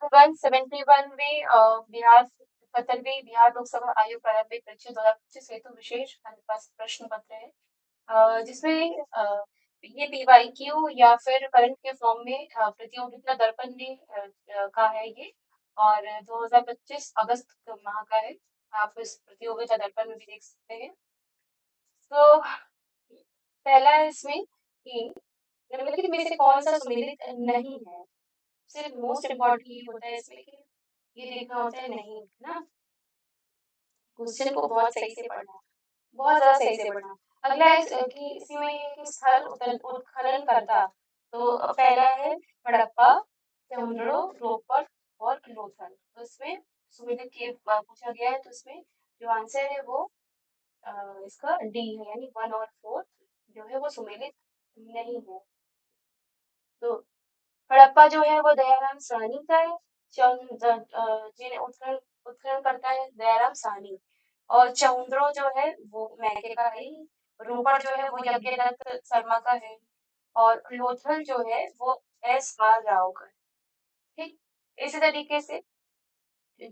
171 में बिहार 17वीं बिहार लोकसभा आयोग प्रारंभिक परीक्षा 2025 हेतु विशेष प्रश्न पत्र है, जिसमें ये पीवाईक्यू या फिर करंट के फॉर्म में प्रतियोगिता दर्पण ने का है ये, और 2025 अगस्त माह का है। आप इस प्रतियोगिता दर्पण में भी देख सकते हैं। तो पहला है इसमें कि निम्नलिखित में से कौन सा सम्मिलित नहीं है। सिर्फ मोस्ट इम्पोर्टेंट ये होता है इसमें कि ये देखना होता है नहीं, है ना। क्वेश्चन को बहुत सही से पढ़ना, बहुत ज्यादा सही से पढ़ना। अगला है कि इसमें ये कि स्थल उत्खनन करता, तो पहला है हड़प्पा, चंद्रो, रोपड़ और लोथल। तो इसमें सुमेलित के पूछा गया है, तो इसमें जो आंसर है वो इसका डी है, यानी 1 और 4 जो है वो सुमेलित नहीं है। तो हड़प्पा जो है वो दयाराम साहनी का है, जिन्हें उत्खनन उत्खनन करता है दयाराम साहनी, और चौंद्रो जो है वो मैके का है, रोपड़ जो है वो यज्ञदत्त शर्मा का है, और लोथल जो है वो एस आर राव का है। ठीक, इसी तरीके से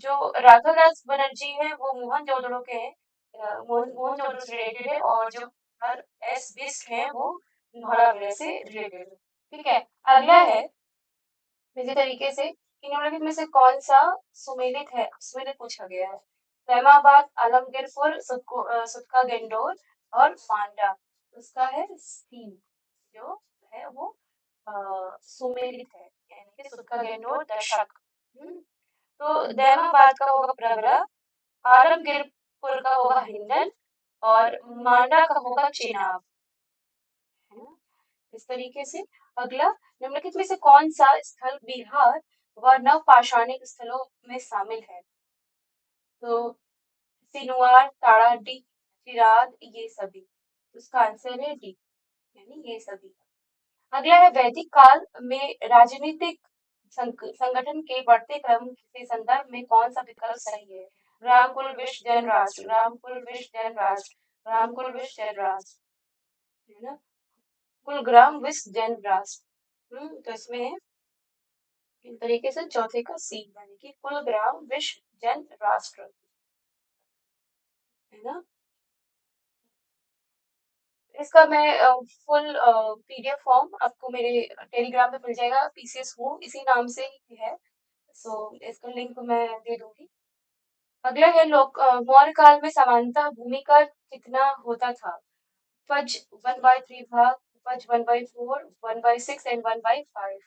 जो राघवदास बनर्जी है वो मोहनजोदड़ो के हैं, मोहनजोदड़ो से रिलेटेड है, और जो हर एस बिस्क है वो धौलावीरा से रिलेटेड है। ठीक है, अगला है इसी तरीके से कि निम्नलिखित में से कौन सा सुमेलित है, सुमेलित पूछा गया है। तैमाबाद, आलमगीरपुर, सुटका गेंडोर और पांडा, उसका है सी जो है वो सुमेलित है, यानी कि सुटका गेंडोर दशक। तो दैमाबाद का होगा प्रवरा, आलमगीरपुर का होगा हिंडन, और मांडा का होगा चेनाब, है ना। इस तरीके से अगला, निम्नलिखित में से कौन सा स्थल बिहार व नवपाषाणिक स्थलों में शामिल है। तो सिनुआर, ताड़ाडी, चिराद, ये सभी, उसका आंसर है डी, यानी ये सभी। अगला है वैदिक काल में राजनीतिक संगठन के बढ़ते क्रम के संदर्भ में कौन सा विकल्प सही है। रामकुल विश्व जन राष्ट्र, रामकुल विश्व जन राष्ट्र, रामकुल विश्व जन राष्ट्र, है ना, कुलग्राम विश्व जन राष्ट्र। तो इसमें है इस तरीके से चौथे का सी, यानी कि कुलग्राम विश्व जन राष्ट्र, है ना। इसका मैं फुल पीडीएफ फॉर्म आपको मेरे टेलीग्राम पे मिल जाएगा, पीसीएस हूँ इसी नाम से ही है, सो इसका लिंक मैं दे दूंगी। अगला है लोक मौर्य काल में समानता भूमि का कितना होता था। उपज 1/3 भाग, उपज 1/4, 1/6 एंड 1/5।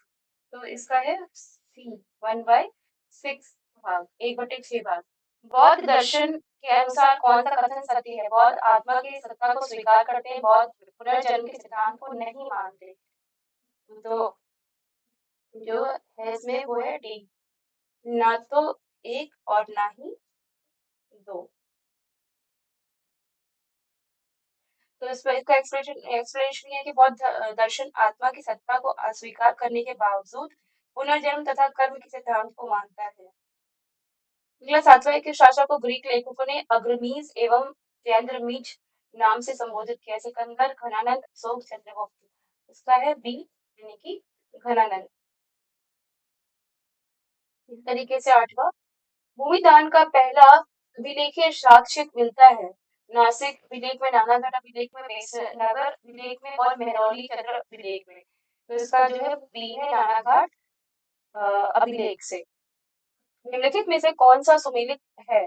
तो इसका है सी 1/6 भाग, 1/6 भाग। बौद्ध दर्शन के अनुसार कौन सा कथन सत्य है। बौद्ध आत्मा की सत्ता को स्वीकार करते हैं, बौद्ध पुनर्जन्म के सिद्धांत को नहीं मानते। तो जो है इसमें वो है डी, ना तो एक और ना ही दो। तो इस पर इसका एक्सप्लेनेशन है कि बौद्ध दर्शन आत्मा की सत्ता को अस्वीकार करने के बावजूद पुनर्जन्म तथा कर्म के सिद्धांत को मानता है। अगला 7वां के शासक को ग्रीक लेखकों ने अग्रमीज एवं चैंद्रमीज नाम से संबोधित किया। सिकंदर, घनानंद, अशोक, चंद्रगुप्त। इसका है बी, यानी कि घनानंद। इस तरीके से 8वां, भूमिदान का पहला अभिलेखीय साक्ष्य मिलता है। नासिक विलेख में, नानागढ़ अभिलेख में, नगर विलेख में और मेहरौली चंद्र अभिलेख में। तो इसका जो है बी है, नानाघाट अभिलेख से। निम्नलिखित में से कौन सा सुमेलित है।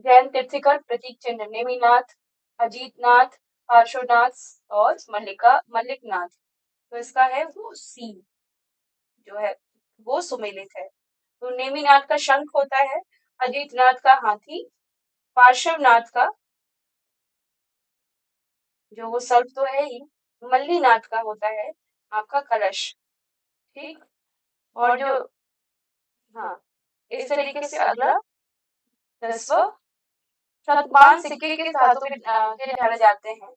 जैन तीर्थकर प्रतीक चिन्ह, नेमिनाथ, अजीतनाथ, पार्श्वनाथ और मल्लिकनाथ। तो इसका है वो सी जो है वो सुमेलित है। तो नेमिनाथ का शंख होता है, अजीतनाथ का हाथी, पार्श्वनाथ का जो वो सर्प तो है ही, मल्लीनाथ का होता है आपका कलश। ठीक, और जो हाँ, इस तरीके से अगला 10वां, शतमान सिक्के किस धातु के ढाले जाते हैं।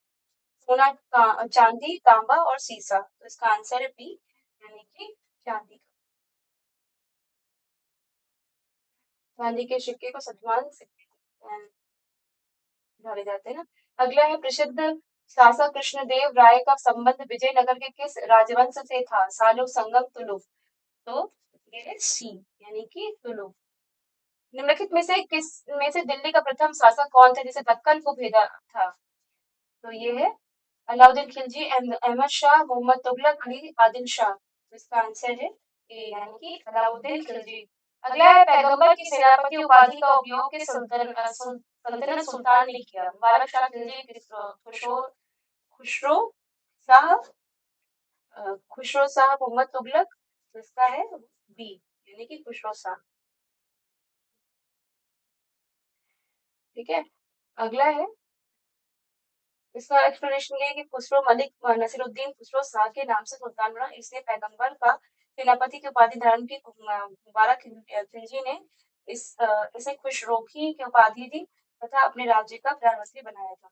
सोना, चांदी, तांबा और सीसा। तो इसका आंसर है बी, यानी कि चांदी। चांदी के सिक्के को शतमान सिक्के ढाले जाते हैं ना। अगला है प्रसिद्ध शासक कृष्णदेव राय का संबंध विजयनगर के किस राजवंश से था। सालुक, संगम, तुलुक। तो ये है सी यानी कि तुलु। निम्नलिखित में से किस में से दिल्ली का प्रथम शासक कौन था जिसे दक्कन को भेजा था? तो ये है अलाउद्दीन खिलजी, अहमद शाह, मोहम्मद तुगलक, अली आदिल शाह। तो इसका आंसर है ए यानी कि अलाउद्दीन खिलजी। अगला है पैगंबर की सेनापति उपाधि का उपयोग किस सल्तनत सुल्तान ने किया? मुबारक शाह खिलजी, खुसरो शाह, खुसरो शाह, मोहम्मद तुगलक। तो इसका है बी यानी कि खुसरो शाह। ठीक है, अगला है इसका एक्सप्लेनेशन ये है कि खुसरो मलिक नसीरुद्दीन खुसरो शाह के नाम से सुल्तान बना, इसने पैगंबर का सेनापति की उपाधि धारण की। मुबारक खिलजी ने इसे खुशरोखी की उपाधि दी तथा अपने राज्य का प्रधानमंत्री बनाया था।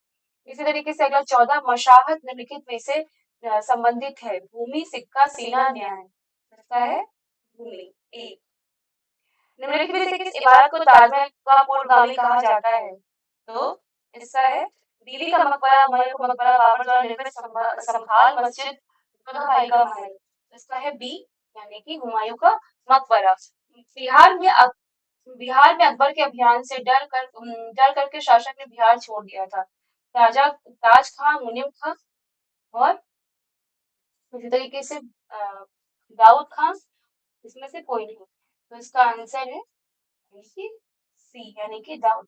इसी तरीके से अगला 14 मशाहत निम्नलिखित में से संबंधित है? भूमि, सिक्का, सेना, न्याय। इसका है भूमि। ए निम्नलिखित में से किस इमारत को ताजमहल का पूर्वगामी कहा जाता है? तो इसका है बीबी का मकबरा, हुमायूं का मकबरा, बाबर द्वारा निर्मित संभाल मस्जिद, दुल्हा भाई का महल। इसका है बी यानी कि हुमायूं का मकबरा। बिहार में अकबर के अभियान से डर करके शासक ने बिहार छोड़ दिया था। ताज खान, मुनीम खान और इसी तरीके से दाऊद खान, इसमें से कोई नहीं। तो इसका आंसर है सी यानी कि दाऊद।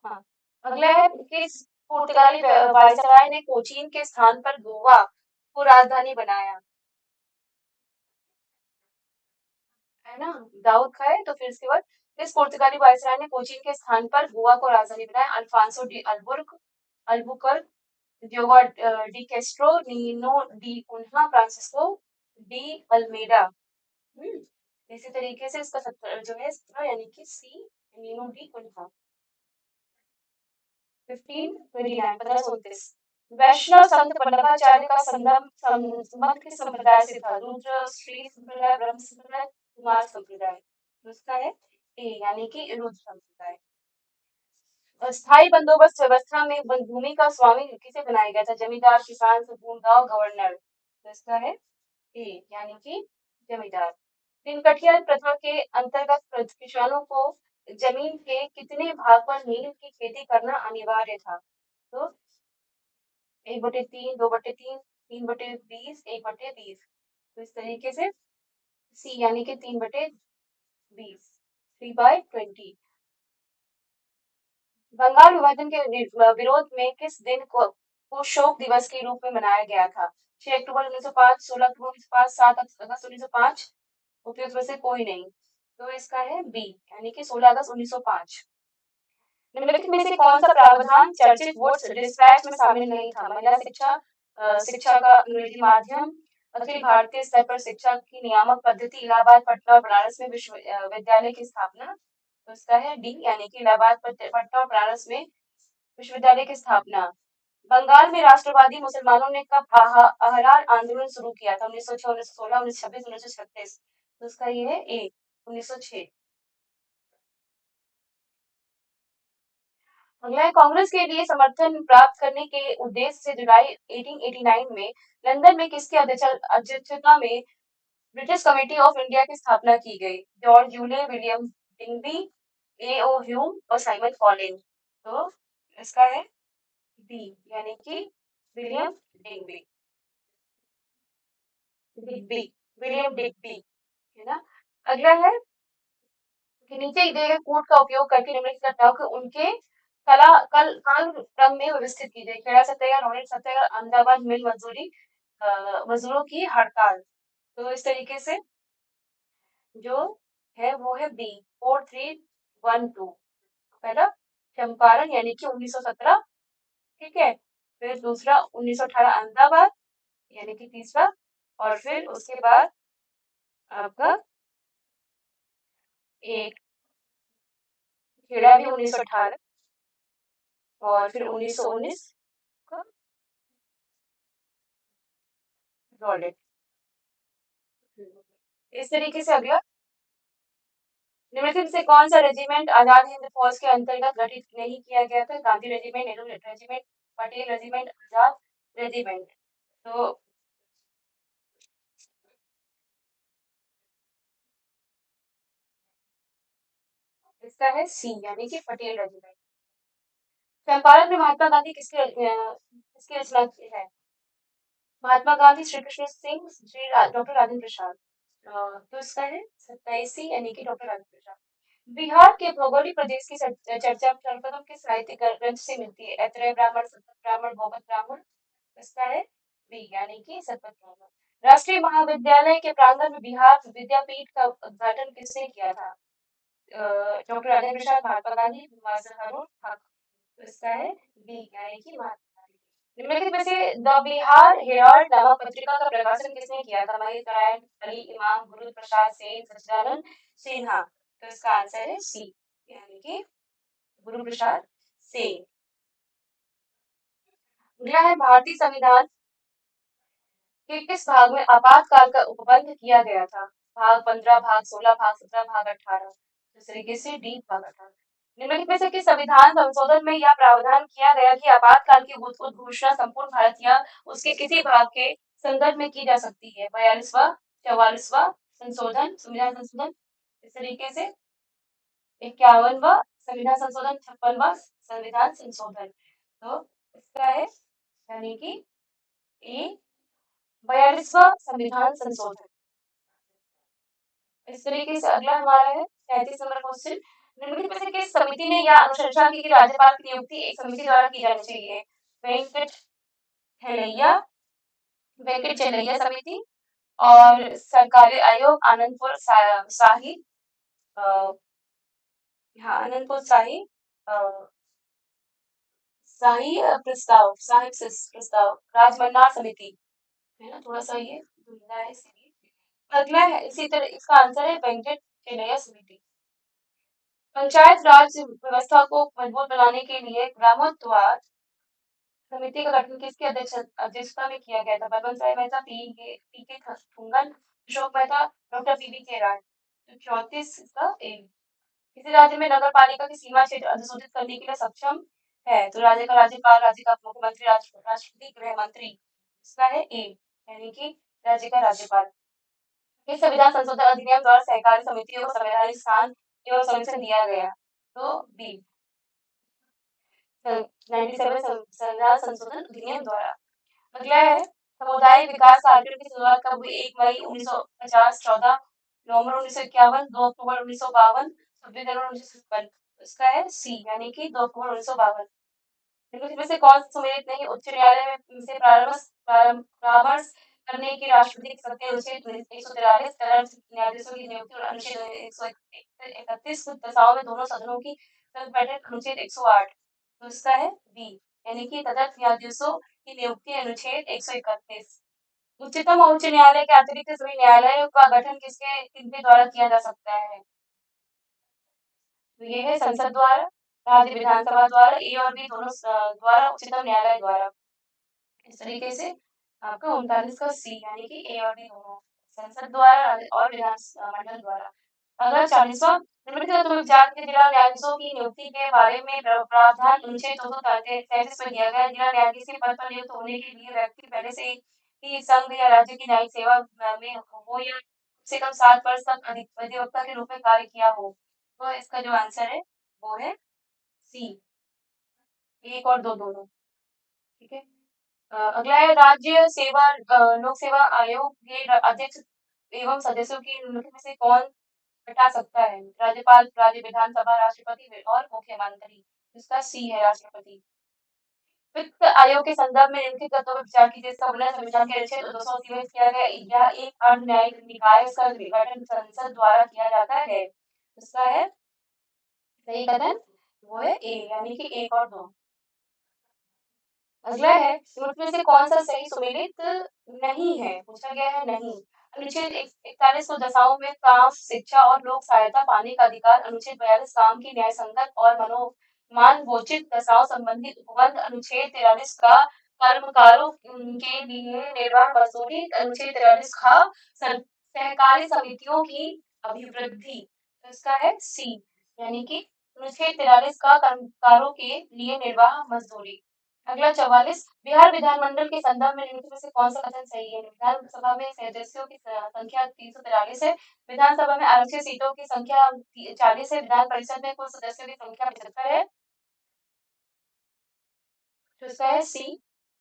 हाँ, अगला है किस पुर्तगाली वायसराय ने कोचीन के स्थान पर गोवा को राजधानी बनाया? है ना, दाऊद का है। तो फिर इसके बाद किस पुर्तगाली वायसराय ने कोचीन के स्थान पर गोवा को राजधानी बनाया? Alfonso de Albuquerque, Diogo de Castro, Nino de Cunha, Francisco de Almeida. इसी तरीके से इसका जो है 17 यानी कि सी नीनो डी उन्हा। 1529 1529। वैष्णव संत वल्लभाचार्य का संबंध किस संप्रदाय से था? रुद्र, श्री संप्रदाय, ब्रह्म संप्रदाय, कुमार संप्रदाय। तो इसका है ए यानी कि रुद्र संप्रदाय। स्थायी बंदोबस्त व्यवस्था में भूमि का स्वामी किसे बनाया गया था? जमींदार, किसान, गांव, गवर्नर। तो इसका है ए यानी कि जमींदार। तिनकठिया प्रथा के अंतर्गत किसानों को जमीन के कितने भाग पर नील की खेती करना अनिवार्य था? तो 1/3, 2/3, 3/20, 1/20। तो इस तरीके से सी यानी कि 3/20, 3/20। बंगाल विभाजन के विरोध में किस दिन को शोक दिवस के रूप में मनाया गया था? 6 अक्टूबर 1905, 16 अक्टूबर 1905, 7 अगस्त 1905। उपयुक्त में से कोई नहीं। तो इसका है बी यानी कि 16 अगस्त 1905। निम्नलिखित में से कौन सा प्रावधान चर्चित वुड्स डिस्पैच में शामिल नहीं था? महिला शिक्षा, शिक्षा का अंग्रेजी माध्यम, अखिल भारतीय स्तर पर शिक्षा की नियामक पद्धति, इलाहाबाद, पटना और बनारस में विश्वविद्यालय की स्थापना। तो इसका है डी यानी कि इलाहाबाद, पटना और बनारस में विश्वविद्यालय की स्थापना। बंगाल में राष्ट्रवादी मुसलमानों ने कब अहरार आंदोलन शुरू किया था? 1906, 1916, 1926, 1936। तो इसका ये है ए 1906। अगला है कांग्रेस के लिए समर्थन प्राप्त करने के उद्देश्य से जुलाई 1889 में लंदन में किसकी अध्यक्षता में ब्रिटिश कमेटी ऑफ इंडिया की स्थापना की गई? जॉर्ज यूले, विलियम डिंगबी, ए ओ ह्यूम और साइमन कॉलिन। तो इसका है बी यानी कि विलियम डिंगबी, डिग्बी, विलियम डिग्बी। है ना, अगला है कि नीचे दिए गए कूट का उपयोग करके निम्नलिखित घटनाओं को उनके काल क्रम में व्यवस्थित कीजिए। खेड़ा सत्याग्रह, रोहित सत्याग्रह, अहमदाबाद मिल मजदूरों की हड़ताल। तो इस तरीके से जो है वो है बी 4312। पहला चंपारण यानी कि 1917। ठीक है, फिर दूसरा 1918 अहमदाबाद यानी कि तीसरा, और फिर उसके बाद आपका एक खेड़ा भी 1918 और फिर 1919 का रॉलेट। इस तरीके से अगला निम्नलिखित से कौन सा रेजिमेंट आजाद हिंद फौज के अंतर्गत गठित नहीं किया गया था? Gandhi regiment, Nehru regiment, Patel regiment, Azad regiment. तो इसका है सी यानी कि पटेल रेजिमेंट। चंपारण में महात्मा गांधी किसकी रचना की है? महात्मा गांधी, श्री कृष्ण सिंह, डॉक्टर राजेंद्र प्रसाद। तो इसका है 27 यानी कि डॉक्टर राजेंद्र प्रसाद। बिहार के भौगोलिक प्रदेश की चर्चा सर्वप्रथम किस साहित्यिक ग्रंथ से मिलती है? ऐतरेय ब्राह्मण, शतपथ ब्राह्मण, भौगत ब्राह्मण। इसका है बी यानी कि शतपथ ब्राह्मण। राष्ट्रीय महाविद्यालय के प्रांगण में बिहार विद्यापीठ का उद्घाटन किसने किया था? डॉक्टर राजेंद्र प्रसाद, महात्मा गांधी, हारून ठाकुर। तो इसका है बी यानी कि महात्मा गांधी। निम्नलिखित में से द बिहार हेराल्ड नामक पत्रिका का प्रकाशन किसने किया था? महेश नारायण, अली इमाम, गुरु प्रसाद सेन, सच्चिदानंद सिन्हा। तो इसका आंसर है सी यानी कि गुरु प्रसाद सेन। अगला है भारतीय संविधान के किस भाग में आपातकाल का उपबंध किया गया था? भाग 15, भाग 16, भाग 17, भाग 18। इस तरीके से डी भाग 18। निम्नलिखित में से किस संविधान संशोधन में यह प्रावधान किया गया कि आपातकाल की उद्घोषणा संपूर्ण भारत या उसके किसी भाग के संदर्भ में की जा सकती है? 42वां, 44वां संशोधन, संविधान संशोधन। इस तरीके से 51वां संविधान संशोधन, 56वां संविधान संशोधन। तो इसका है यानी कि ए 42वां संविधान संशोधन। इस तरीके से अगला हमारा है 33 नंबर क्वेश्चन। निम्नलिखित में से किस समिति ने यह अनुशंसा की कि राज्यपाल की नियुक्ति एक समिति द्वारा की जानी चाहिए? वेंकट हेलैया, वेंकट चलैया समिति और सरकारी आयोग आनंदपुर शाही, हाँ आनंदपुर शाही, शाही प्रस्ताव, शाही प्रस्ताव, राजमन्नार समिति, है ना, थोड़ा सा ये धुंधला है इसलिए। अगला है इसी तरह इसका आंसर है वेंकट चलैया समिति। पंचायत राज व्यवस्था को मजबूत बनाने के लिए ग्रामोद्धार समिति का गठन किसकी अध्यक्षता में किया गया था? बलवंत राय मेहता, पी के थुंगन, अशोक मेहता, डॉक्टर पीवी के राय। तो 34 इसका ए। किसी राज्य में नगर पालिका की सीमा क्षेत्र अधिसूचित करने के लिए सक्षम है? तो राज्य का राज्यपाल, राज्य का मुख्यमंत्री, राष्ट्रपति, गृह मंत्री। इसका है ए यानी कि राज्य का राज्यपाल। किस संविधान संशोधन अधिनियम द्वारा सहकारी समितियों को संवैधानिक स्थान एवं संरक्षण दिया गया? तो बी 97 संविधान संशोधन अधिनियम द्वारा। अगला है सामुदायिक विकास कार्यक्रम की शुरुआत कब हुई? 1 मई 1950, 14 नवंबर 1951, 2 अक्टूबर 1952, 26 जनवरी 1956। इसका है सी यानी कि 2 अक्टूबर 1952। निम्नलिखित में से कौन सा सम्मिलित नहीं उच्च न्यायालय में से परामर्श करने की राष्ट्रपति की शक्ति? अनुच्छेद 143 न्यायाधीशों की नियुक्ति और अनुच्छेद 131 कुछ दशाओं में दोनों सदनों की संयुक्त बैठक अनुच्छेद 108। तो इसका है बी यानी कि तदर्थ न्यायाधीशों की नियुक्ति अनुच्छेद 131। उच्चतम और उच्च न्यायालय के अतिरिक्त सभी न्यायालयों का गठन किनके द्वारा किया जा सकता है? तो ये है संसद द्वारा, राज्य विधानसभा द्वारा, ए और बी दोनों द्वारा, उच्चतम न्यायालय द्वारा। इस तरीके से आपका 39 का सी यानी कि ए और बी दोनों, संसद द्वारा और विधानमंडल द्वारा। अगला 40वां निम्नलिखित में विचार के जिला न्यायाधीशों की नियुक्ति के बारे में प्रावधान अनुच्छेद 233 में दिया गया। जिला न्यायाधीश के पद पर नियुक्त होने के लिए व्यक्ति पहले से ही संघ या राज्य की न्यायिक सेवा में हो या कम से कम 7 वर्ष तक अधिवक्ता के रूप में कार्य किया हो। तो इसका जो आंसर है वो है सी, 1 और 2 दोनों। ठीक है। अगला है राज्य सेवा लोक सेवा आयोग के अध्यक्ष एवं सदस्यों की निम्नलिखित में से कौन हटा सकता है? राज्यपाल, राज्य विधानसभा, राष्ट्रपति और मुख्यमंत्री। इसका सी है राष्ट्रपति। वित्त आयोग के संदर्भ में निम्नलिखित तत्वों पर विचार कीजिए। इसका उल्लंघन संविधान के अनुच्छेद 280 में किया गया। यह एक अर्ध न्यायिक निकाय, इसका गठन संसद द्वारा किया जाता है। इसका है सही कथन वो है ए यानी कि 1 और 2। अगला है में से कौन सा सही सुमेलित नहीं है? पूछा गया है नहीं। अनुच्छेद 41 को दशाओं में काम, शिक्षा और लोक सहायता पाने का अधिकार। अनुच्छेद 42 काम की न्याय संगत और मनोमानवोचित दशाओं संबंधी उपबंध। अनुच्छेद 43 का कर्मकारों के लिए निर्वाह मजदूरी। अनुच्छेद 43 का सहकारी समितियों की अभिवृद्धि। तो इसका है सी यानी कि अनुच्छेद 43 का कर्मकारों के लिए निर्वाह मजदूरी। अगला 44 बिहार विधानमंडल के संदर्भ में निम्नलिखित में से कौन सा कथन सही है? विधानसभा में सदस्यों की संख्या 343 है। विधानसभा में आरक्षित सीटों की संख्या 40 है। विधान परिषद में कुल सदस्यों की संख्या 75 है। तो इसका है सी,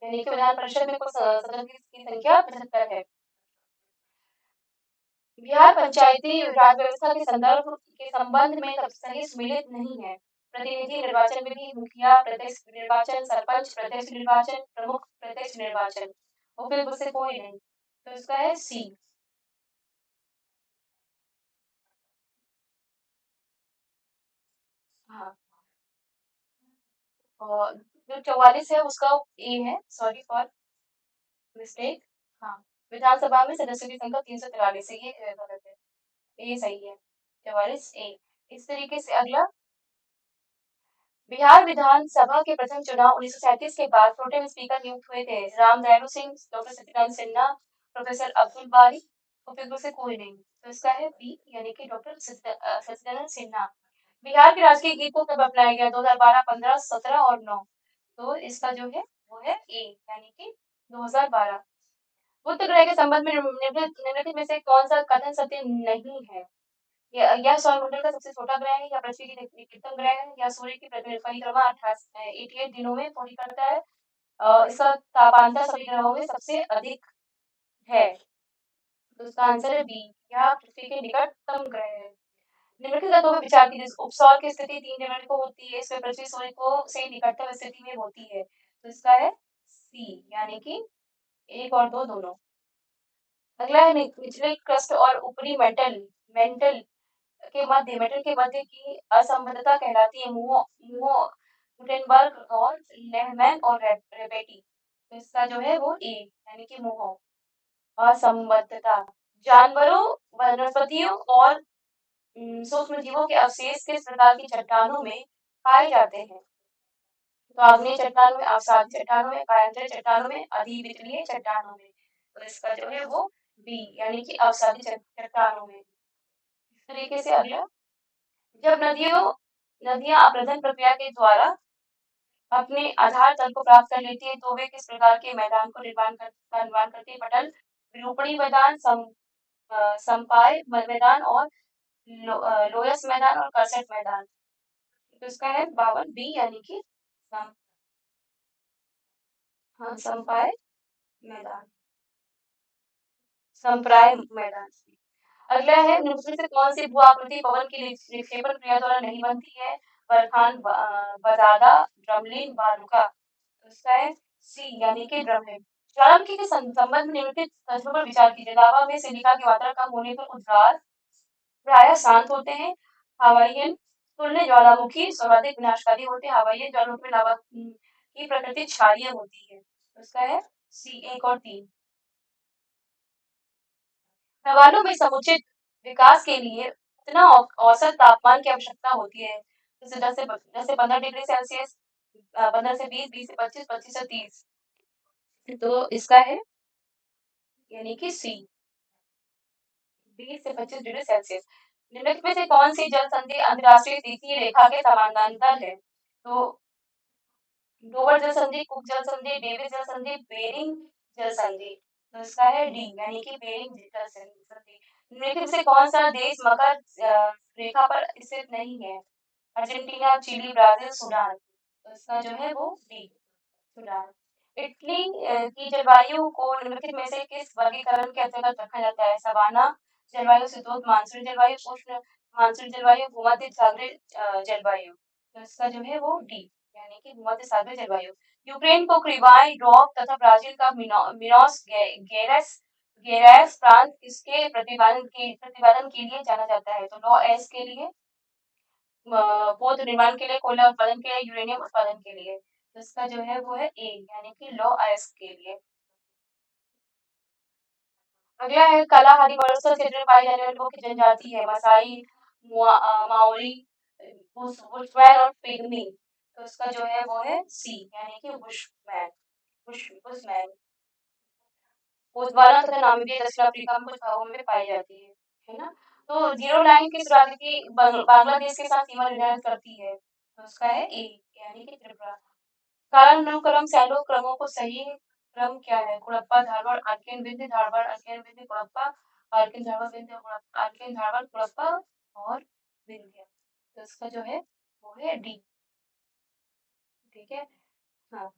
यानी कि विधान परिषद में कुल सदस्यों की संख्या 75 है। बिहार पंचायती राज व्यवस्था के संबंध में सब सही सुमेलित नहीं है। प्रतिनिधि निर्वाचन विधि, मुखिया प्रत्यक्ष निर्वाचन, सरपंच प्रत्यक्ष निर्वाचन, प्रमुख प्रत्यक्ष निर्वाचन, उपयुक्त से कोई नहीं। तो इसका है सी। हाँ, और जो 44 है उसका ए है, सॉरी फॉर मिस्टेक। हाँ, विधानसभा में सदस्यों की संख्या 343 है, ये गलत है, ये सही है। 44 ए। इस तरीके से अगला बिहार विधानसभा के प्रथम चुनाव 1937 के बाद प्रोटेम स्पीकर नियुक्त हुए थे राम दयालु सिंह, डॉक्टर सत्यनारायण सिन्हा, प्रोफेसर अब्दुल बारी, उपयुक्त से कोई नहीं। तो इसका है बी, यानी कि डॉक्टर सत्यनारायण सिन्हा। बिहार के राजकीय गीत को कब अपनाया गया? 2012, 15, 17 और 9। तो इसका जो है वो है ए, यानी कि 2012। बुध ग्रह के संबंध में निम्नलिखित में से कौन सा कथन सत्य नहीं है? यह सौरमंडल का सबसे छोटा ग्रह है, या पृथ्वी की निकटतम ग्रह है, या सूर्य की परिक्रमा 88 दिनों में पूरी करता है। इसका तापांतर सभी ग्रहों में सबसे अधिक है। तो इसका आंसर है बी, यह पृथ्वी के निकटतम ग्रह है। निम्नलिखित तत्वों पर विचार कीजिए। उपसौर की स्थिति 3 जनवरी को होती है, इसमें पृथ्वी सूर्य को से निकटतम स्थिति में होती है। तो इसका है सी, यानी कि 1 और 2 दोनों। अगला है निचले क्रस्ट और ऊपरी मेंटल मेटल के मध्य की असंबद्धता कहलाती है मुहो मुहो गुटेनबर्ग और लेहमैन और रेपेटी। तो इसका जो है वो ए, यानी कि मुहो असंबद्धता। जानवरों, वनस्पतियों और सूक्ष्म जीवों के अवशेष किस प्रकार की चट्टानों में पाए जाते हैं? तो आग्नेय चट्टानों में, अवसादी चट्टानों में, कायांतर चट्टानों में, अधिवितलीय चट्टानों में। तो इसका जो है वो बी, यानी कि अवसादी चट्टानों में। इस तरीके से अगला, जब नदियां अपरदन प्रक्रिया के द्वारा अपने आधार तल को प्राप्त कर लेती है तो वे किस प्रकार के मैदान को निर्माण करती है? पटल, विरूपणी मैदान, समपाय मैदान और लोयस मैदान और करसट मैदान। तो इसका है 52 बी, यानी कि समपाय मैदान, संप्राय मैदान। अगला है निम्नलिखित में से कौन सी भू आकृति पवन की निक्षेपण क्रिया द्वारा नहीं बनती है? बरखान, बजादा, ड्रमलिन, बालुका। तो इसका है सी, यानी कि ड्रमलिन। ज्वालामुखी के संबंध में निम्नलिखित तथ्यों पर विचार कीजिए। लावा में सिलिका की मात्रा कम होने पर उद्गार प्रायः शांत होते हैं। हवाईयन तुलनीय ज्वालामुखी सर्वाधिक विनाशकारी होते हैं। हवाईयन ज्वालामुखी में लावा की प्रकृति क्षारीय होती है। तो इसका है सी, 1 और 3। सवालों में समुचित विकास के लिए कितना औसत तापमान की आवश्यकता होती है? जैसे 10 से 15 डिग्री सेल्सियस, 15 से 20, 20 से 25, 25 से 30। तो इसका है यानी कि सी, 20 से 25 डिग्री सेल्सियस। निम्नलिखित में से कौन सी जल संधि अंतरराष्ट्रीय सीधी रेखा के समानांतर है? तो डोवर जल संधि, कुक जल संधि, डेविस जल संधि, बेरिंग जल संधि। तो इसका है डी, यानी कि बेरिंग जल संधि। निम्नलिखित में से कौन सा देश मकर रेखा पर स्थित नहीं है? Argentina, Chile, Brazil, Sudan. तो इसका जो है वो डी, सूडान। इटली की जलवायु को निम्नलिखित में से किस वर्गीकरण के अंतर्गत रखा जाता है? सवाना जलवायु, शीतोष्ण मानसून जलवायु, उष्ण मानसून जलवायु, भूमध्य सागरीय जलवायु। तो इसका जो है वो डी, यानी कि भूमध्य सागरीय जलवायु। यूक्रेन को क्रिवाई रॉक तथा ब्राजील का मिनोस गेरस गेरास प्रांत किसके प्रतिपादन के लिए जाना जाता है? तो लॉ एस के लिए, पौध निर्माण के लिए, कोयला उत्पादन के लिए, यूरेनियम उत्पादन के लिए। तो इसका जो है वो है ए, यानी कि लॉ एस के लिए। अगला है कालाहारी मरुस्थल क्षेत्र में पाई जाने वाली मुख्य जनजाति है मसाई, माओरी, बुशमैन और पिग्मी। तो इसका जो है वो है सी, यानी कि बुशमैन। बोत्सवाना तथा नामीबिया दक्षिण अफ्रीका में कुछ भागों में पाई जाती है ना? तो जीरो लाइन किस राज्य की बांग्लादेश के साथ सीमा निर्धारित करती है? तो उसका है ए, यानी कि त्रिपुरा। कालानुक्रम सैलो क्रमों को सही क्रम क्या है? Cuddapah Dharwad arcane Vindhya Dharwad arcane Vindhya Cuddapah arcane Dharwad Vindhya arcane Dharwad Cuddapah और विंध्य। तो इसका जो है वो है डी। ठीक है। हाँ,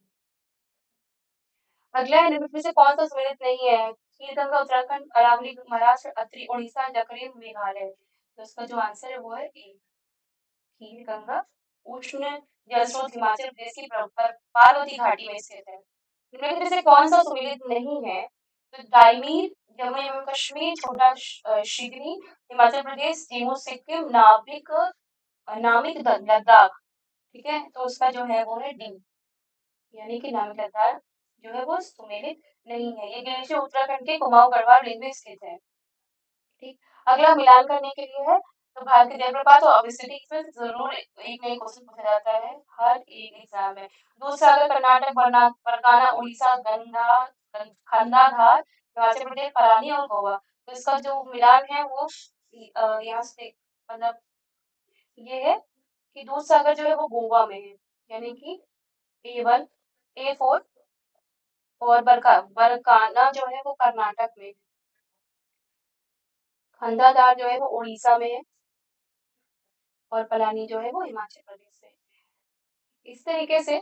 अगला है, निम्न में से कौन सा सम्मिलित नहीं है? खीरगंगा उत्तराखंड, अरावली महाराष्ट्र, अत्रि उड़ीसा, जकरीन मेघालय। तो इसका जो आंसर है वो है ए। खीरगंगा उष्ण जल स्रोत हिमाचल प्रदेश की पार्वती घाटी में स्थित है। निम्नलिखित में से कौन सा सम्मिलित नहीं है? तो दाइमीर, जम्मू एवं कश्मीर, छोटा शिगनी, हिमाचल प्रदेश, जेमू सिक्किम, नामिक लद्दाख। ठीक है, तो उसका जो है वो है डी, यानी कि नामिक लद्दाख जो है वो सुमेलित नहीं है। ये ग्लेशियर उत्तराखंड के कुमाऊं गढ़वाल रेंज में स्थित है। ठीक। अगला मिलान करने के लिए है, तो भारत के जलप्रपात और अवस्थिति इसमें जरूर एक नई क्वेश्चन पूछा जाता है हर एक एग्जाम में। दूध सागर कर्नाटक, बरकाना उड़ीसा, खंडाधार हिमाचल प्रदेश, पलानी और गोवा। तो इसका जो मिलान है वो यहाँ से मतलब ये है कि दूध सागर जो है वो गोवा में है, यानी कि A1 A4, और बरकाना जो है वो कर्नाटक में, खंडाधार जो है वो उड़ीसा में है, और पलानी जो है वो हिमाचल प्रदेश से। इस तरीके से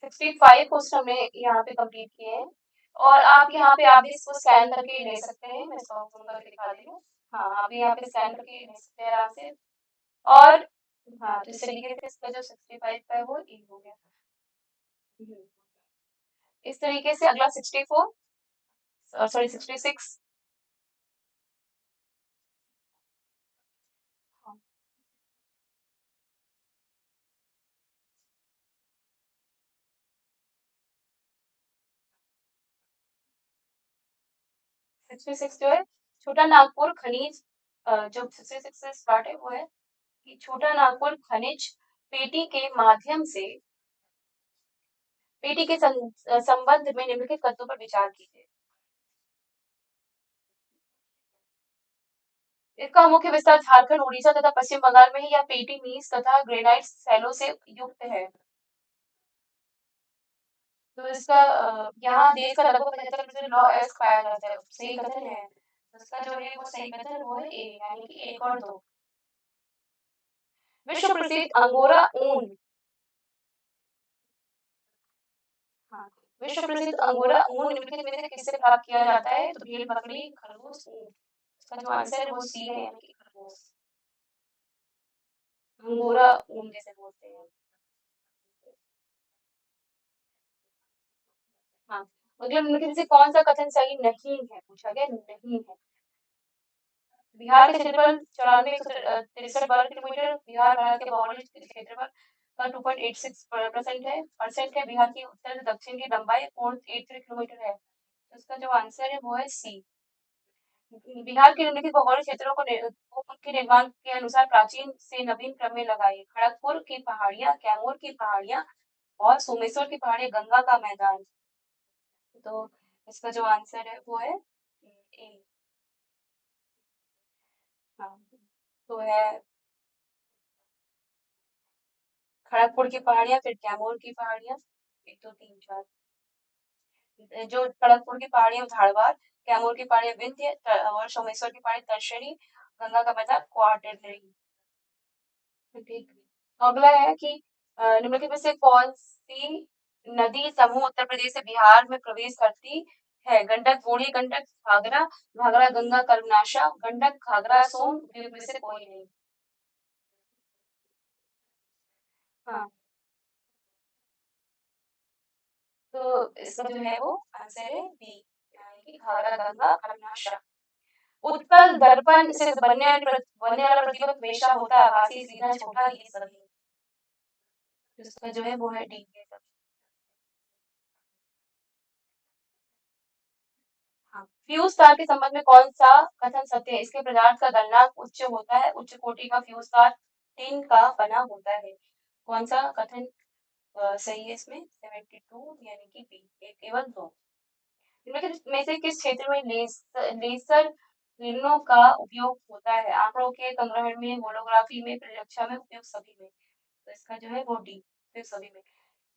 65 क्वेश्चन हमने यहाँ पे कंप्लीट किए हैं, और आप यहाँ पे आप भी इसको स्कैन करके ले सकते हैं। मैं इसको zoom करके दिखा रही हूँ। हाँ, आप भी यहाँ पे स्कैन करके ले सकते हैं आराम से। और हाँ, तो इस तरीके से इसका जो 65 का है वो ए हो गया। हम्म। इस तरीके से अगला 64 सॉरी 66। हाँ, 66 जो है छोटा नागपुर खनिज, जो 66 से स्टार्ट है वो है कि छोटा नागपुर खनिज पेटी के माध्यम से पेटी के संबंध में निम्नलिखित तथ्यों पर विचार कीजिए। इसका मुख्य विस्तार झारखंड, उड़ीसा तथा पश्चिम बंगाल में है। यह पेटी नीस तथा ग्रेनाइट सैलो से युक्त है। तो इसका यहाँ देश का लगभग 75% लॉ एस्क पाया जाता है। सही कथन है। तो इसका जो है वो सही कथन वो है ए, यानी कि 1 और 2। विश्व प्रसिद्ध अंगोरा ऊन। हाँ, विश्व प्रसिद्ध अंगोरा ऊन निम्नलिखित में से किससे प्राप्त किया जाता है? तो भेड़, बकरी, खरगोश, ऊंट। इसका जो आंसर है वो सी है, यानी कि खरगोश। अंगोरा ऊन जैसे बोलते हैं। हाँ, मतलब निम्नलिखित में से कौन सा कथन सही नहीं है? पूछा गया नहीं है। बिहार का क्षेत्रफल 94,163 वर्ग किलोमीटर। बिहार भारत के भौगोलिक क्षेत्रफल का 2.86% है। परसेंट है। बिहार की उत्तर से दक्षिण की लंबाई 483 किलोमीटर है। तो इसका जो आंसर है वो है सी। बिहार के निम्नलिखित भौगोलिक क्षेत्रों को उनके निर्माण के अनुसार प्राचीन से नवीन क्रम में लगाइए। खड़गपुर की पहाड़ियां, कैमूर की पहाड़ियां और सोमेश्वर की पहाड़ियां, गंगा का मैदान। तो इसका जो आंसर है वो है ए। हाँ, तो है खड़गपुर की पहाड़ियां, फिर कैमूर की पहाड़ियां, 1 2 3 4। जो खड़गपुर की पहाड़ियां झाड़वार, कैमूर की पहाड़ियां विंध्य, और सोमेश्वर की पहाड़ी तरसरी, गंगा का मैदान क्वार्टरनरी। ठीक। अगला है कि निम्नलिखित में से कौन सी नदी समूह उत्तर प्रदेश से बिहार में प्रवेश करती है? गंडक, बूढ़ी गंडक, घाघरा, घाघरा गंगा, कर्मनाशा, गंडक, घाघरा, सोन, में से कोई नहीं। हाँ, तो इसका जो है वो आंसर है बी, यानी कि घाघरा गंगा कर्मनाशा। उत्कल दर्पण से बनने वाला प्रतिपक्ष हमेशा होता है आभासी, सीधा, छोटा, ये सभी। तो इसका जो है वो है डी, ये सब। हाँ, फ्यूज तार के संबंध में कौन सा कथन सत्य है? इसके पदार्थ का गलनांक उच्च होता है। उच्च कोटि का फ्यूज तार टिन का बना होता है। कौन सा कथन सही है इसमें? 72, यानी कि बी, एक केवल दो। निम्नलिखित में से किस क्षेत्र में लेसर किरणों का उपयोग होता है? आंकड़ों के संग्रहण में, होलोग्राफी में, परिरक्षा में, उपयोग सभी में। तो इसका जो है वो डी, उपयोग सभी में।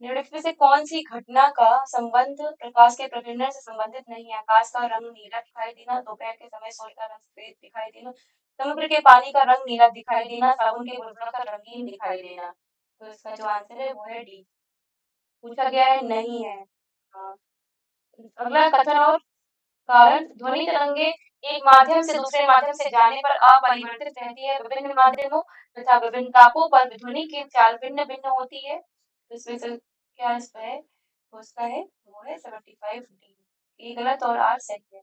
निम्नलिखित में से कौन सी घटना का संबंध प्रकाश के प्रकीर्णन से संबंधित नहीं है? आकाश का रंग नीला दिखाई देना, दोपहर के समय सूर्य का रंग सफेद दिखाई देना, समुद्र के पानी का रंग नीला दिखाई देना, साबुन के बुलबुलों का रंगीन दिखाई देना। तो इसका जो आंसर है वो है डी। पूछा गया है नहीं है। हाँ। अगला कथन और कारण, ध्वनि तरंगे एक माध्यम से दूसरे माध्यम से जाने पर अपरिवर्तित रहती है। विभिन्न माध्यमों तथा विभिन्न तापों पर ध्वनि की चाल भिन्न भिन्न होती है। तो इसमें से क्या इसका है? तो उसका है वो है 75 डी। ये गलत और आर सही है।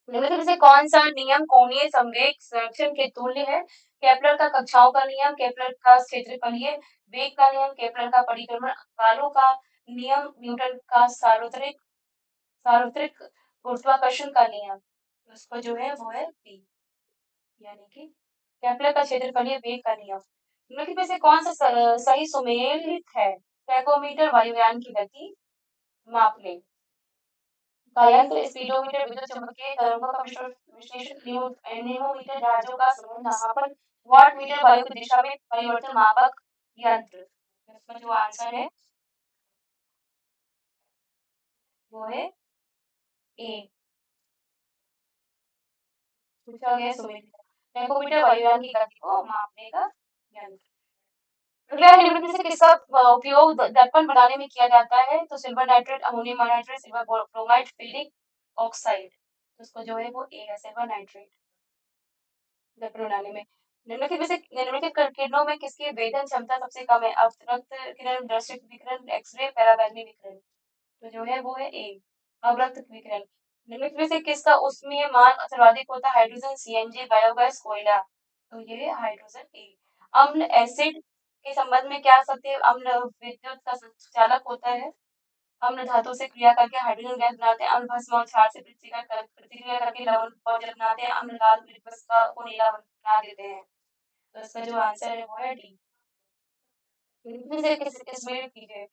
निम्नलिखित में से कौन सा नियम कोणीय संवेग संरक्षण के तुल्य है? केपलर का कक्षाओं का नियम, केपलर का क्षेत्रफलीय वेग का नियम, केपलर का परिक्रमण कालों का नियम, न्यूटन का सार्वत्रिक सार्वत्रिक गुरुत्वाकर्षण का नियम। तो उसका जो है वो है बी, यानी कि केपलर का क्षेत्रफलीय वेग का नियम। निम्नलिखित में से कौन सा सही सुमेलित है? टैकोमीटर वायुयान की गति मापने का यंत्र, स्पीडोमीटर विद्युत चुम्बकीय तरंगों का विश्लेषण, एनेमोमीटर जहाजों का समुद्र मापन, वाट मीटर वायु की दिशा में परिवर्तन मापक यंत्र। इसका जो आंसर है वो है ए। पूछा गया सुमेलित टैकोमीटर वायुयान की गति को मापने का यंत्र। अगला है, निम्नलिखित में से किसका उपयोग दर्पण बनाने में किया जाता है? तो silver nitrate, ammonium nitrate, silver bromide, ferric oxide. तो उसको जो है वो ए है, सिल्वर नाइट्रेट दर्पण बनाने में। निम्नलिखित किरणों में किसकी वेधन क्षमता सबसे कम है? अवरक्त किरण, दृश्य विकिरण, एक्सरे, पराबैंगनी विकिरण। तो जो है वो है ए, अवरक्त विकिरण। निम्नलिखित में से किसका ऊष्मीय मान सर्वाधिक होता है? हाइड्रोजन, सीएनजी, बायोगैस, कोयला। तो ये है हाइड्रोजन ए। अम्ल एसिड के संबंध में क्या सत्य है? अम्ल विद्युत का संचालक होता है। अम्ल धातु से क्रिया करके हाइड्रोजन गैस बनाते हैं। अम्ल भस्म और क्षार से प्रतिक्रिया करके लवण उत्सर्जन बनाते हैं। अम्ल लाल लिप्स को नीला बना देते हैं। तो इसका जो आंसर है वो है डी। इनमें से किसमें कीजिए?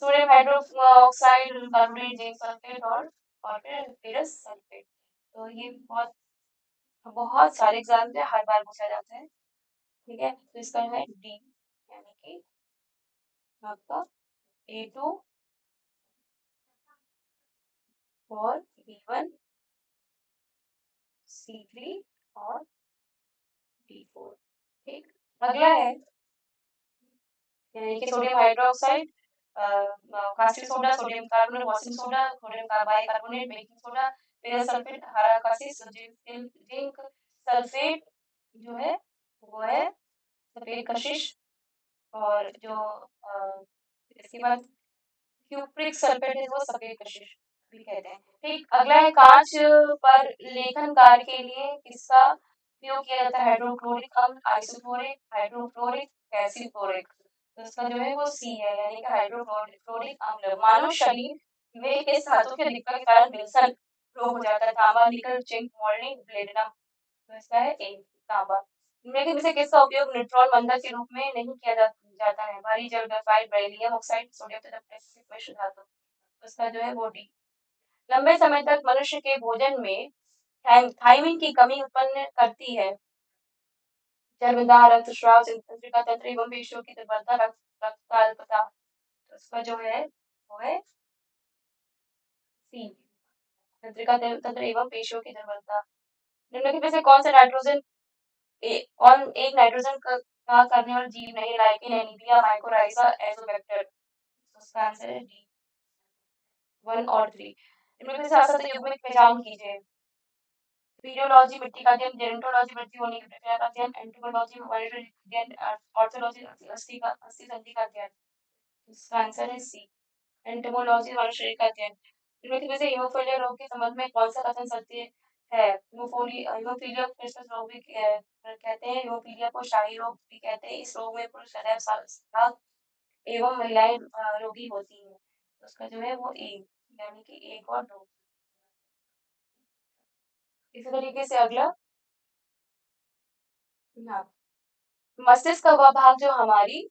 Sodium hydroxide, carbonate, zinc sulphate और फिर फेरस सल्फेट। तो ये बहुत बहुत सारे एग्जाम में हर बार पूछा जाता है। ठीक है, तो इसका है डी, यानी कि आपका A2 और B1, C3 और D4। ठीक, अगला है यानी कि sodium hydroxide, caustic soda, sodium carbonate, washing soda, sodium bicarbonate, baking soda, ferrous sulphate, हरा कशिश, जिंक सल्फेट जो है वो है सफेद कशिश। और जो इसके बाद क्यूप्रिक सल्फेट है वो सफेद कशिश भी कहते हैं। ठीक, अगला है कांच पर लेखन कार्य के लिए किसका उपयोग किया जाता है? हाइड्रोक्लोरिक अम्ल, आइसोक्लोरिक, हाइड्रोक्लोरिक, एसिडक्लोरिक। तो इसका जो है वो सी है, यानी कि हाइड्रोक्लोरिक अम्ल। मानव शरीर में किस धातु की अधिकता के कारण विल्सन रोग हो जाता है? तांबा, निकल, जिंक, मोलिब्डेनम, प्लेटिनम। तो इसका है ए, तांबा। इनमें से किसका उपयोग न्यूट्रॉन बंधक के रूप में नहीं किया जाता है? भारी जल ग्रेफाइट, बेरिलियम ऑक्साइड, सोडियम तथा पोटेशियम मिश्र धातु। उसका जो है वो डी। लंबे समय तक मनुष्य के भोजन में थायमिन की कमी उत्पन्न करती है। जन्मदाह रक्तस्राव, तंत्रिका तंत्र एवं पेशियों की दुर्बलता, रक्त का अल्पता। तो उसका जो है वो है सी, तंत्रिका तंत्र एवं पेशियों की दुर्बलता। निम्नलिखित में से कौन सा नाइट्रोजन एक नाइट्रोजन का करने वाला जीव नहीं? Lichen, anaemia, mycorrhiza, Azotobacter. उसका आंसर है डी, 1 और 3। इनमें से शास्त्र युग्म की पहचान कीजिए। वीडियोलॉजी मिट्टी का अध्ययन, जेनेटोलॉजी वृद्धि होने की प्रक्रिया का अध्ययन, एंटोमोलॉजी मॉनिटरी अध्ययन, ऑर्थोलॉजी अस्थि संधि का अध्ययन। इसका आंसर है सी, एंटोमोलॉजी मनुष्य का अध्ययन। इनमें से हीमोफीलिया रोग के संबंध में कौन सा कथन सत्य है? हीमोफीलिया क्रिस्टस रोग भी कहते हैं। हीमोफीलिया को शाही रोग भी कहते हैं। इस रोग में पुरुष सदैव साथ एवं महिलाएं रोगी होती हैं। तो उसका जो है वो ए, यानी कि 1 और 2। इसी तरीके से अगला, हाँ, मस्तिष्क का वह भाग जो हमारी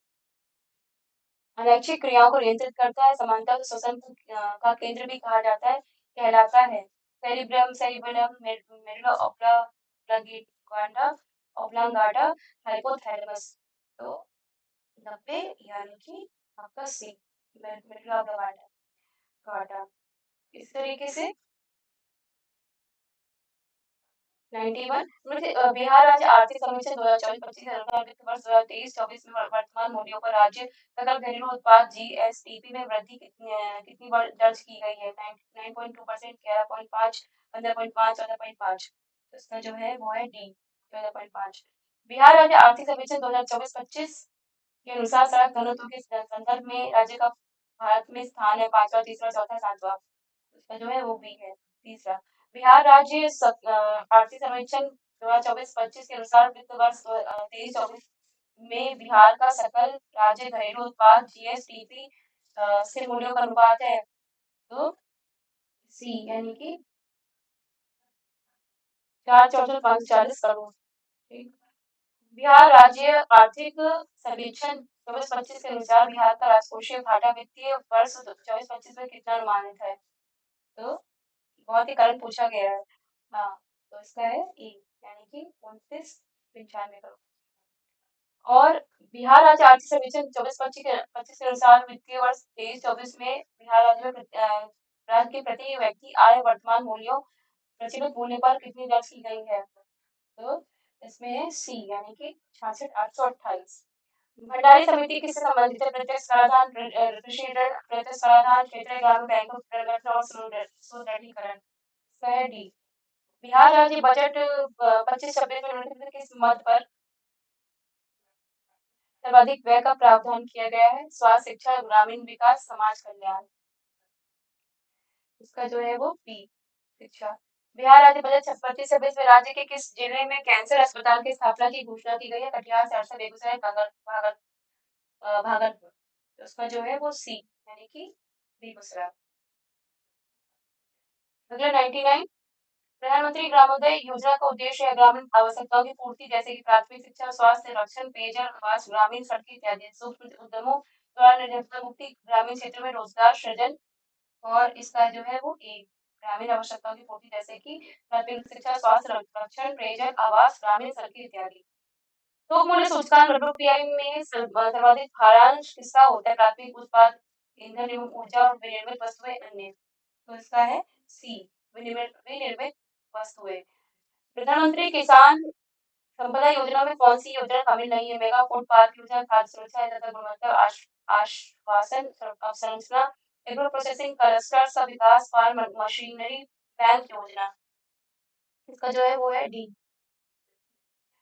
अनैच्छिक क्रियाओं को नियंत्रित करता है, समानता श्वसन का केंद्र भी कहा जाता है, कहलाता है cerebrum, cerebellum, medulla oblongata, oblongata, hypothalamus. तो 90 यानी कि आपका सी। मिडिल ऑफ द घाटा। इस तरीके से 91 मुझे बिहार राज्य आर्थिक सर्वेक्षण 2024-25 के अनुसार वित्त वर्ष 2023-24 में वर्तमान मूल्यों पर राज्य सकल घरेलू उत्पाद जीएसडीपी में वृद्धि कितनी बार दर्ज की गई है? 9.2%, 11.5, 15.5, 14.5। तो इसका जो है वो है डी, 14.5। बिहार राज्य आर्थिक सर्वेक्षण 2024-25 के अनुसार सड़क घनत्व के संदर्भ में राज्य का भारत में स्थान है 5वां, तीसरा, चौथा, 7वां। उसका जो है वो बी है, तीसरा। बिहार राज्य आर्थिक सर्वेक्षण 2024-25 के अनुसार वित्त वर्ष 23-24 में बिहार का सकल राज्य घरेलू उत्पाद जीएसडीपी से मूल्यों का अनुपात है तो सी यानी कि 4,14,540 करोड़। ठीक। बिहार राज्य आर्थिक सर्वेक्षण 24-25 के अनुसार बिहार का राजकोषीय घाटा वित्तीय वर्ष 24-25 में कितना अनुमानित है? तो बहुत ही करंट पूछा गया है। हाँ, तो इसका है ई यानी कि 29,95 करोड़। और बिहार राज्य आर्थिक सर्वेक्षण 24-25 के अनुसार वित्तीय वर्ष 23-24 में बिहार राज्य में राज्य के प्रति व्यक्ति आय वर्तमान मूल्यों प्रचलित मूल्य पर कितनी दर्ज की गई है? तो इसमें है सी यानी कि 66,828। भंडारी समिति किससे संबंधित है? प्रत्यक्ष कराधान, कृषि ऋण, प्रत्यक्ष कराधान, क्षेत्रीय ग्रामीण बैंकों की पुनर्गठन और सुदृढ़ीकरण। इसका है डी। बिहार राज्य बजट 25-26 में निम्नलिखित किस मद पर सर्वाधिक व्यय का प्रावधान किया गया है? स्वास्थ्य, शिक्षा, ग्रामीण विकास, समाज कल्याण। इसका जो है वो बी, शिक्षा। बिहार राज्य बजट 25-26 में राज्य के किस जिले में कैंसर अस्पताल की स्थापना की घोषणा की गई है? कटिहार, सहरसा, बेगूसराय, भागलपुर। तो उसका जो है वो सी यानी कि बेगूसराय। अगला 99 प्रधानमंत्री ग्रामोदय योजना का उद्देश्य है ग्रामीण आवश्यकताओं की पूर्ति जैसे कि प्राथमिक शिक्षा, स्वास्थ्य, रक्षण, पेयजल, आवास, ग्रामीण सड़कें इत्यादि। सूक्ष्म उद्यमों द्वारा निर्भरता मुक्ति, ग्रामीण क्षेत्र में रोजगार सृजन। और इसका जो है वो एक ग्रामीण आवश्यकताओं की पूर्ति जैसे कि प्राथमिक शिक्षा, स्वास्थ्य, रक्षण, पेयजल, आवास, ग्रामीण सड़कें इत्यादि। थोक मूल्य सूचकांक डब्ल्यूपीआई में सर्वाधिक भारांश किसका होता है? प्राथमिक उत्पाद, ईंधन एवं ऊर्जा और विनिर्मित वस्तुएं अन्य। तो इसका है सी विनिर्मित वस्तुएं। प्रधानमंत्री किसान संपदा योजना में कौन सी योजना शामिल नहीं है? मेगा फूड पार्क योजना, खाद्य सुरक्षा तथा गुणवत्ता आश्वासन अवसंरचना, एग्रो प्रोसेसिंग क्लस्टर्स का विकास, फार्म मशीनरी बैंक योजना। इसका जो है वो है डी।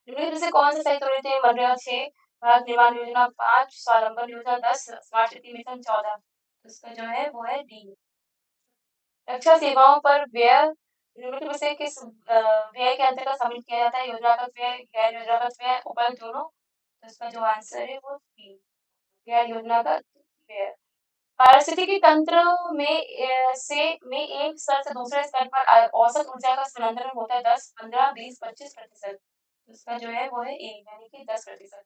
निम्नलिखित में से कौन से सही त्वरित है? मनरेगा 6, भारत निर्माण योजना 5, स्वावलंबन योजना 10, स्मार्ट सिटी मिशन 14। इसका जो है वो है डी। रक्षा सेवाओं पर व्यय निम्नलिखित में से किस व्यय के अंतर्गत शामिल किया जाता है? योजनागत व्यय, गैर योजनागत व्यय, उपलब्ध दोनों। तो इसका जो आंसर है वो डी, गैर योजनागत व्यय। पारिस्थितिकी तंत्र में एक स्तर से दूसरे स्तर पर औसत ऊर्जा का स्थानांतरण होता है 10, 15, 20, 25%। इसका जो है वो है ए यानी कि 10%।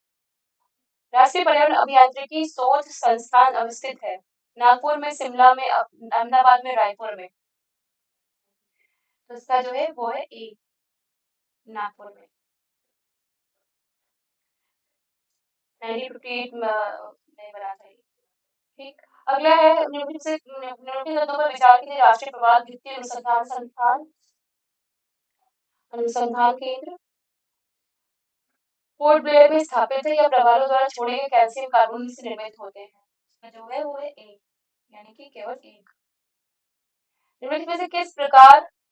राष्ट्रीय पर्यावरण अभियांत्रिकी शोध संस्थान अवस्थित है नागपुर में, शिमला में, अहमदाबाद में, रायपुर में। तो इसका जो है वो है ए, नागपुर में। 1958 में बना था। ठीक। अगला है निम्नलिखित तत्वों पर विचार कीजिए। राष्ट्रीय प्रवाल द्वितीय अनुसंधान केंद्र पोर्ट ब्लेयर में स्थापित है या प्रवालों द्वारा छोड़े गए कैल्शियम कार्बोनेट से निर्मित होते हैं? जो है वो है ए यानी कि केवल एक। निम्नलिखित में से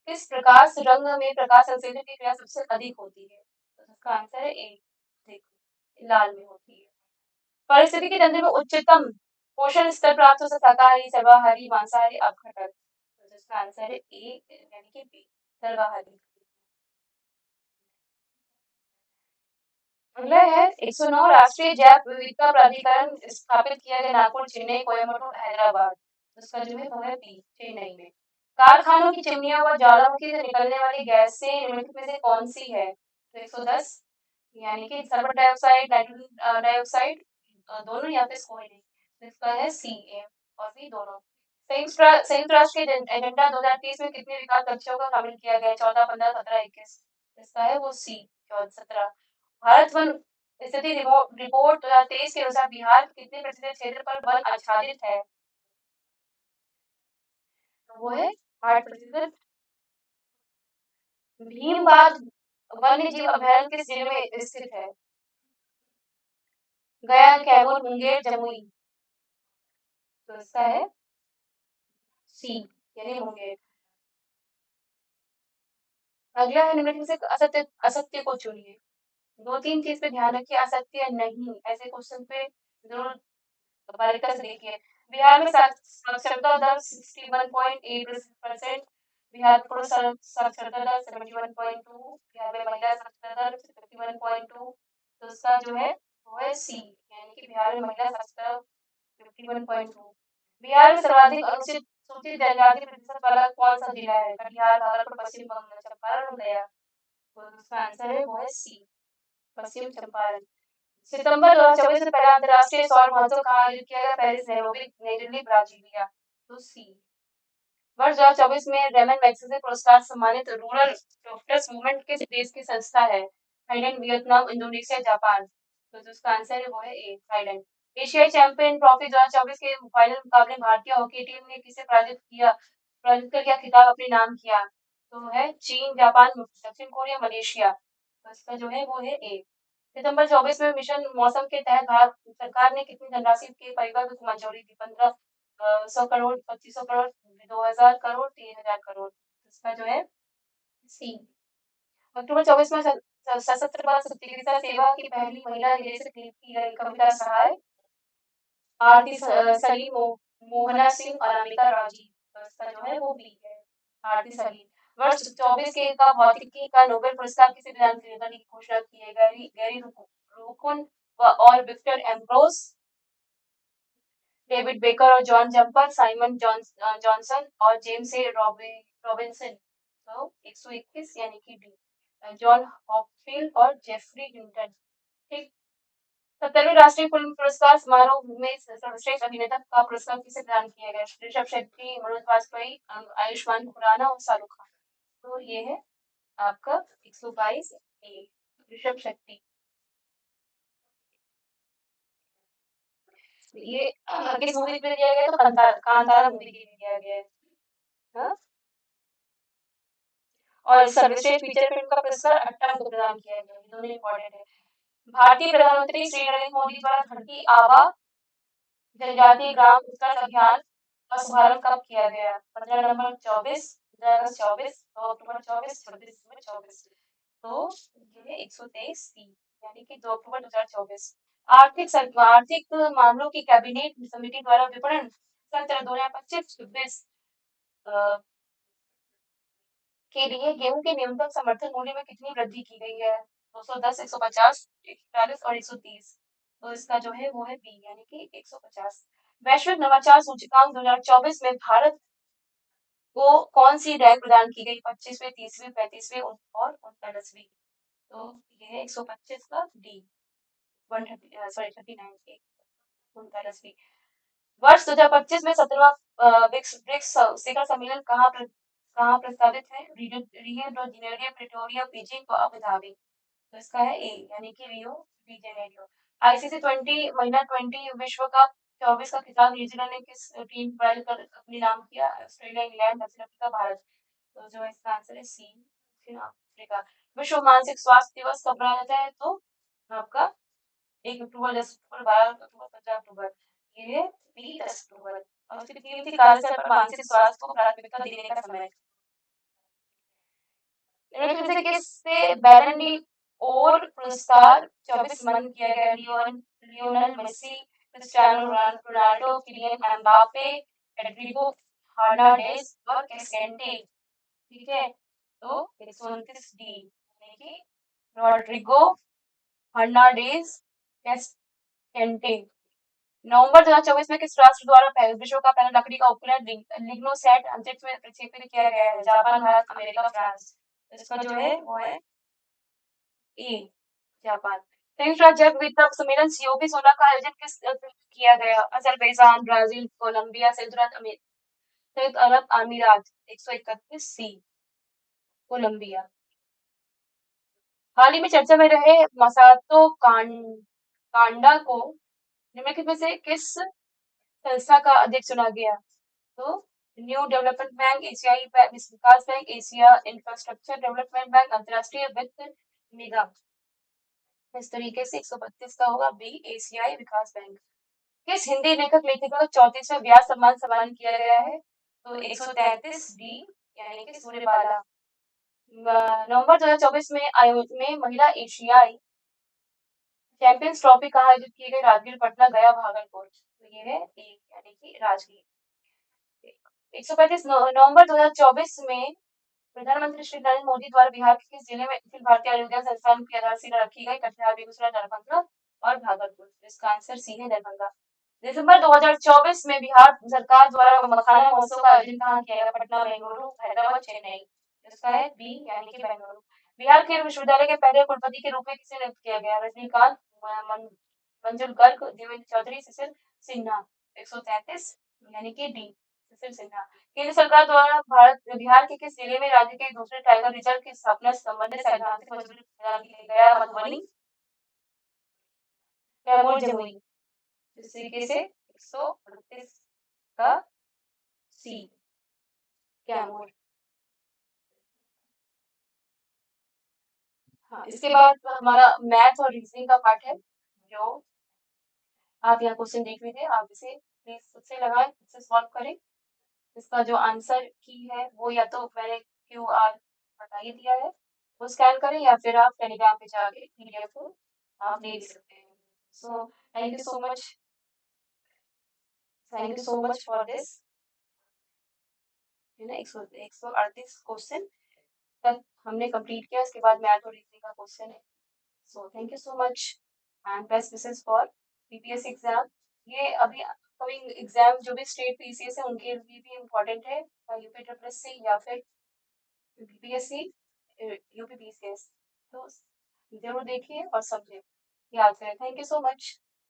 किस प्रकार सुरंग में प्रकाश संश्लेषण की क्रिया सबसे अधिक होती है? तो इसका आंसर है ए, लाल में होती है। पारिस्थितिकी तंत्र में उच्चतम पोषण स्तर प्राप्त हो सकता है शाकाहारी, सर्वाहारी, मांसाहारी, अपघटक। तो इसका आंसर है ए यानी कि बी, सर्वाहारी। अगला है 109 राष्ट्रीय जैव विविधता प्राधिकरण स्थापित किया गया नागपुर, चेन्नई, कोयम्बटूर, हैदराबाद। उसका जो है वो है बी, चेन्नई में। कारखानों की चिमनियों व ज्वालामुखी से निकलने वाली गैस से निम्नलिखित में से कौन सी है? तो 110 यानी कि सल्फर डाइऑक्साइड, नाइट्रोजन डाइऑक्साइड, दोनों या फिर कोई नहीं। तो इसका है सी, ए और बी दोनों। संयुक्त राष्ट्र के एजेंडा 2030 में कितने विकास लक्ष्यों को शामिल किया गया है? 14, 15, 17, 21। इसका है वो सी, 17। भारत वन स्थिति रिपोर्ट 2023 के अनुसार बिहार कितने प्रतिशत क्षेत्र पर वन आच्छादित है? वो है 8%। भीमबाध वन्य जीव अभयारण्य किस जिले में स्थित है? गया, कैमूर, मुंगेर, जमुई। तो इसका है सी, यानी मुंगेर। अगला है निम्नलिखित में से असत्य असत्य को चुनिए। दो तीन चीज पे ध्यान रखिए, असत्य नहीं, ऐसे क्वेश्चन पे जरूर बारीकी से देखिए। बिहार में साक्षरता दर 61.8%, बिहार में पुरुष साक्षरता दर 71.2, बिहार में महिला साक्षरता दर 51.2। तो इसका जो है वो है सी, यानी कि बिहार में महिला साक्षरता 51.2। बिहार में सर्वाधिक अनुसूचित सूचित जनजाति प्रतिशत वाला कौन सा जिला है? कटिहार, भागलपुर, पश्चिम बंगाल, चंपारण और गया। तो इसका आंसर है वो है सी, पश्चिम चंपारण। सितंबर 2024 में पहला अंतर्राष्ट्रीय सौर महोत्सव कहाँ आयोजित किया गया? पेरिस, नैरोबी, नई दिल्ली, ब्राजीलिया। तो सी। वर्ष 2024 में रेमन मैग्सेसे पुरस्कार सम्मानित रूरल प्रॉफिटर्स मूवमेंट किस देश की संस्था है? Thailand, Vietnam, Indonesia, Japan. तो जिसका आंसर है वो है ए, थाईलैंड। एशियाई चैंपियन ट्रॉफी 2024 के फाइनल मुकाबले भारतीय हॉकी टीम ने किसे पराजित कर क्या खिताब अपने नाम किया? तो है चीन, जापान, दक्षिण कोरिया, मलेशिया। तो इसका जो है वो है ए। सितंबर 24 में मिशन मौसम के तहत भारत सरकार ने कितनी धनराशि के परिपत्र को मंजूरी दी? 1500 करोड़, 2500 करोड़, 2000 करोड़, 3000 करोड़। इसका जो है सी। अक्टूबर 24 में सशस्त्र बल चिकित्सा सेवा की पहली महिला निदेशक नियुक्त की गई, कविता सहाय, आरती सलीम, मोहना सिंह, अनामिका राजी। तो इसका जो है वो बी है, आरती सलीम। वर्ष 24 के का भौतिकी का नोबेल पुरस्कार किसे प्रदान करने की घोषणा की है? गैरी गैरी रूकुन और विक्टर एम्ब्रोस, डेविड बेकर और जॉन जंपर, साइमन जॉनसन और जेम्स ए रॉबिन्सन। तो 121 यानी कि डी, जॉन हॉपफील्ड और जेफरी हिंटन। ठीक। 70वें राष्ट्रीय फिल्म पुरस्कार समारोह में सर्वश्रेष्ठ अभिनेता का पुरस्कार किसे प्रदान किया गया? ऋषभ शेट्टी, मनोज वाजपेयी, आयुष्मान खुराना और शाहरुख खान। तो ये है आपका 122 ए, ऋषभ शेट्टी। ये किस मूवी के लिए दिया गया? तो कांतारा मूवी के लिए दिया गया है। हाँ? और सर्वश्रेष्ठ फीचर फिल्म का पुरस्कार अट्टा को प्रदान किया गया, ये दोनों इंपॉर्टेंट है। भारतीय प्रधानमंत्री श्री नरेंद्र मोदी द्वारा धरती आबा जनजातीय ग्राम उत्कर्ष अभियान का शुभारंभ कब किया गया? 15 नवंबर 24, 15 अगस्त 24, 2 अक्टूबर 24, 26 दिसंबर 24। तो ये 123 सी, यानी कि 2 अक्टूबर 2024। आर्थिक मामलों की कैबिनेट समिति द्वारा विपणन सत्र 2025-26 के लिए गेहूं के न्यूनतम समर्थन मूल्य में कितनी वृद्धि की गई है? 210, 150, 140 और 130। तो इसका जो है वो है बी, यानी कि 150। वैश्विक नवाचार सूचकांक 2024 में भारत को कौन सी रैंक प्रदान की गई? 25वें, 30वें, 35वें और 39वीं। तो ये है 125 का डी, 39 39वीं। वर्ष 2025 में 17वां ब्रिक्स शिखर सम्मेलन कहाँ प्रस्तावित है? Rio de Janeiro, Pretoria, Beijing और अबू धाबी। तो इसका है ए, यानी कि रियो डी जेनेरियो। आईसीसी 20 महिला 20 विश्व कप 24 का खिताब न्यूजीलैंड ने किस टीम पर अपने नाम किया? ऑस्ट्रेलिया, इंग्लैंड, दक्षिण अफ्रीका, भारत। तो जो इसका आंसर है सी, दक्षिण अफ्रीका। विश्व मानसिक स्वास्थ्य दिवस कब मनाया जाता है? तो आपका 1 अक्टूबर, 10 अक्टूबर, 12 अक्टूबर, 15 अक्टूबर। ये है बी, 10 अक्टूबर। और उसकी थीम थी कार्यस्थल पर मानसिक स्वास्थ्य को प्राथमिकता देने का समय। इनमें से किससे बैरन डी और पुरस्कार 24 सम्मानित किया गया? Lionel Messi, Cristiano Ronaldo, Kylian Mbappe, Rodrigo Hernandez और कैसेंटे। ठीक है, तो 129 डी, यानी कि रॉड्रिगो हर्नांडेज, कैसेंटे। नवंबर 2024 में किस राष्ट्र द्वारा विश्व का पहला लकड़ी का उपकरण लिग्नोसैट अंतरिक्ष में प्रक्षेपित किया गया है? Japan, Bharat, America, France. इसका जो है वो है ए, जापान। संयुक्त राज्य जैव विविधता सम्मेलन सीओपी 16 का आयोजन किस किया गया? अजरबैजान, ब्राजील, कोलंबिया, संयुक्त अरब अमीरात। 131 सी, कोलंबिया। हाल ही में चर्चा में रहे मसातो कांडा को निम्नलिखित में से किस संस्था का अध्यक्ष चुना गया? तो न्यू डेवलपमेंट बैंक, एशियाई विकास Bank, Asia Infrastructure Development Bank, अंतर्राष्ट्रीय वित्त निगम। इस तरीके से 132 का होगा बी, एशियाई विकास बैंक। किस हिंदी लेखक लेखिका को 34वां व्यास सम्मान सम्मानित किया गया है? तो 133 डी, यानी कि सूर्यबाला। नवंबर 2024 में आयोजित में महिला एशियाई चैंपियंस ट्रॉफी कहाँ आयोजित की गई? राजगीर, पटना, गया, भागलपुर। तो ये है एक, यानी कि राजगीर। 135 नवंबर 2024 में प्रधानमंत्री श्री नरेंद्र मोदी द्वारा बिहार के किस जिले में अखिल भारतीय आयुर्विज्ञान संस्थान की आधारशिला रखी गई? कटिहार, बेगूसराय, दरभंगा और भागलपुर। इसका आंसर सी है, दरभंगा। दिसंबर 2024 में बिहार सरकार द्वारा मखाना महोत्सव का आयोजन कहाँ किया गया? पटना, बेंगलुरु, हैदराबाद, चेन्नई। इसका है बी, यानी कि बेंगलुरु। बिहार खेल विश्वविद्यालय के पहले कुलपति के रूप में किसे नियुक्त किया गया? रजनीकांत, मंजुल गर्ग, देवेंद्र चौधरी, सुशील सिन्हा। 133, यानी कि डी, सुशील सिन्हा। केंद्र सरकार द्वारा बिहार के किस जिले में राज्य के दूसरे टाइगर रिजर्व की स्थापना से संबंधित सैद्धांतिक मंजूरी प्रदान की गया? मधुबनी, कैमूर, जमुई। इस तरीके से 138 का सी, कैमूर। हाँ, इसके बाद हमारा मैथ और रीजनिंग का पार्ट है, जो आप यहाँ क्वेश्चन देख लीजिए, आप इसे प्लीज खुद से लगाएं, खुद से सॉल्व करें। इसका जो आंसर की है वो या तो मैंने QR बता ही दिया है, वो स्कैन करें, या फिर आप टेलीग्राम पे जाके PDF को आप ले सकते हैं। So thank you so much, thank you so much for this. है ना, 138 क्वेश्चन तक हमने कंप्लीट किया। इसके बाद मैथ और रीजनिंग का क्वेश्चन है। So thank you so much and best wishes for PPSC exam. ये अभी अपकमिंग एग्जाम जो भी स्टेट PCS है उनके लिए भी इम्पोर्टेंट है, UPSSC या फिर BPSC, UPPCS। तो जरूर देखिए और समझिए। याद करें। Thank you so much.